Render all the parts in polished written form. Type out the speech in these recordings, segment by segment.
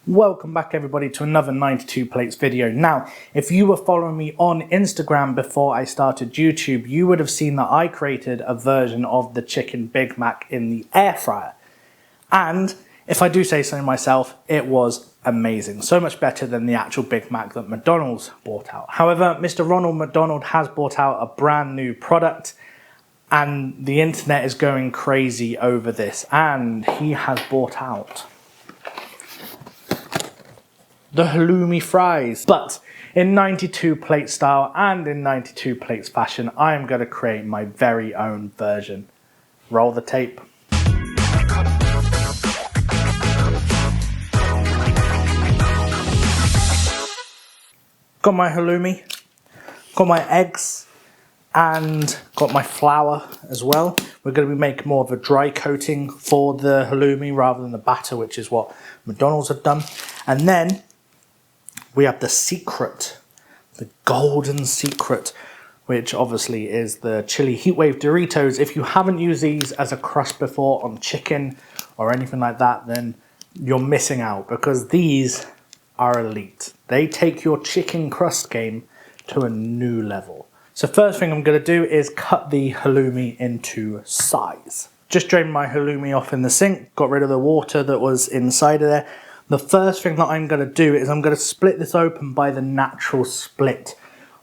Welcome back everybody to another 92 Plates video. Now, if you were following me on Instagram before I started YouTube, you would have seen that I created a version of the chicken Big Mac in the air fryer. And if I do say so myself, it was amazing. So much better than the actual Big Mac that McDonald's bought out. However, Mr. Ronald McDonald has brought out a brand new product and the internet is going crazy over this. And he has brought out the Halloumi fries. But in 92 plate style and in 92 plates fashion, I am going to create my very own version. Roll the tape. Got my halloumi, got my eggs, and got my flour as well. We're going to be making more of a dry coating for the halloumi rather than the batter, which is what McDonald's have done. And then we have the secret, the golden secret, which obviously is the chili heatwave Doritos. If you haven't used these as a crust before on chicken or anything like that, then you're missing out because these are elite. They take your chicken crust game to a new level. So first thing I'm going to do is cut the halloumi into size. Just drained my halloumi off in the sink, got rid of the water that was inside of there. The first thing that I'm going to do is I'm going to split this open by the natural split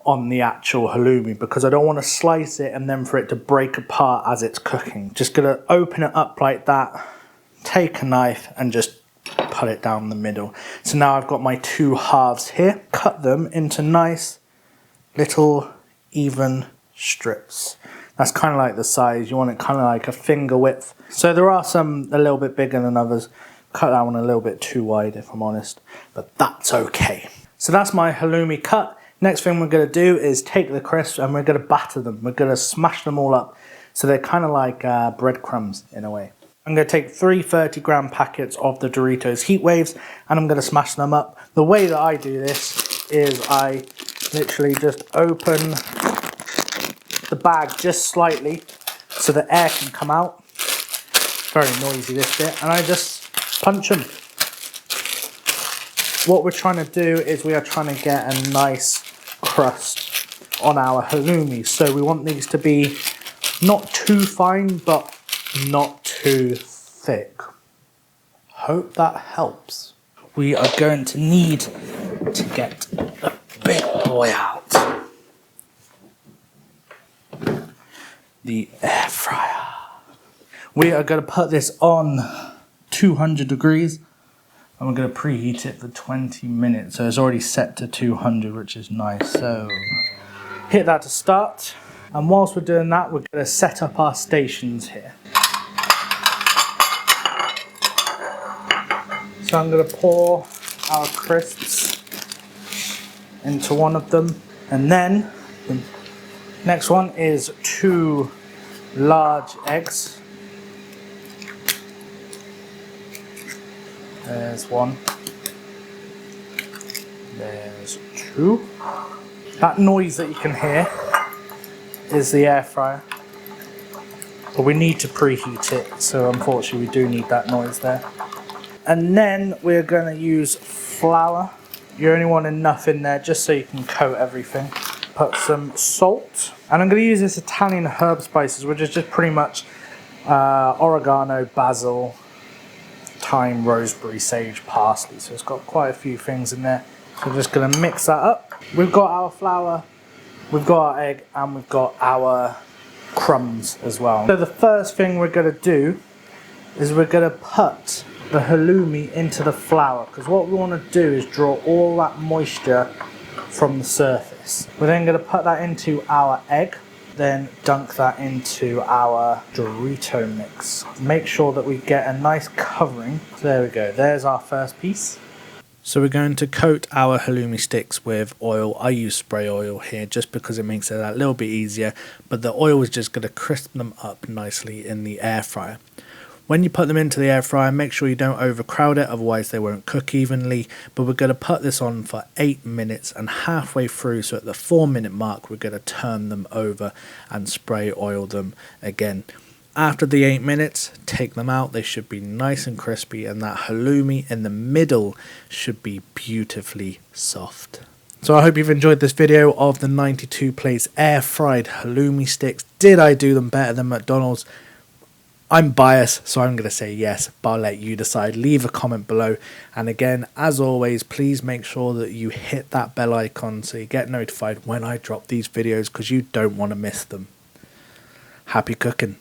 on the actual halloumi because I don't want to slice it and then for it to break apart as it's cooking. Just going to open it up like that, take a knife and just put it down the middle. So now I've got my two halves here. Cut them into nice little even strips. That's kind of like the size. You want it kind of like a finger width. So there are some a little bit bigger than others. Cut that one a little bit too wide if I'm honest, but that's okay. So that's my halloumi cut. Next thing we're going to do is take the crisps and we're going to batter them. We're going to smash them all up so they're kind of like breadcrumbs in a way. I'm going to take 3 30-gram packets of the Doritos Heat Waves and I'm going to smash them up. The way that I do this is I literally just open the bag just slightly so the air can come out. Very noisy this bit, and I just punch them. What we're trying to do is we are trying to get a nice crust on our halloumi. So we want these to be not too fine, but not too thick. Hope that helps. We are going to need to get the big boy out. The air fryer. We are going to put this on 200 degrees and we're going to preheat it for 20 minutes. So it's already set to 200, which is nice. So hit that to start. And whilst we're doing that, we're going to set up our stations here. So I'm going to pour our crisps into one of them. And then the next one is 2 large eggs. There's 1. There's 2. That noise that you can hear is the air fryer. But we need to preheat it, so unfortunately we do need that noise there. And then we're going to use flour. You only want enough in there just so you can coat everything. Put some salt. And I'm going to use this Italian herb spices, which is just pretty much oregano, basil, thyme, rosemary, sage, parsley. So it's got quite a few things in there. So we're just going to mix that up. We've got our flour, we've got our egg, and we've got our crumbs as well. So the first thing we're going to do is we're going to put the halloumi into the flour because what we want to do is draw all that moisture from the surface. We're then going to put that into our egg, then dunk that into our Dorito mix. Make sure that we get a nice covering. So there we go, there's our first piece. So we're going to coat our halloumi sticks with oil. I use spray oil here just because it makes it a little bit easier, but the oil is just going to crisp them up nicely in the air fryer. When you put them into the air fryer, make sure you don't overcrowd it, otherwise they won't cook evenly. But we're going to put this on for 8 minutes, and halfway through, so at the 4-minute mark, we're going to turn them over and spray oil them again. After the 8 minutes, take them out. They should be nice and crispy, and that halloumi in the middle should be beautifully soft. So I hope you've enjoyed this video of the 92 plates air fried halloumi sticks. Did I do them better than McDonald's? I'm biased, so I'm going to say yes, but I'll let you decide. Leave a comment below. And again, as always, please make sure that you hit that bell icon so you get notified when I drop these videos, because you don't want to miss them. Happy cooking.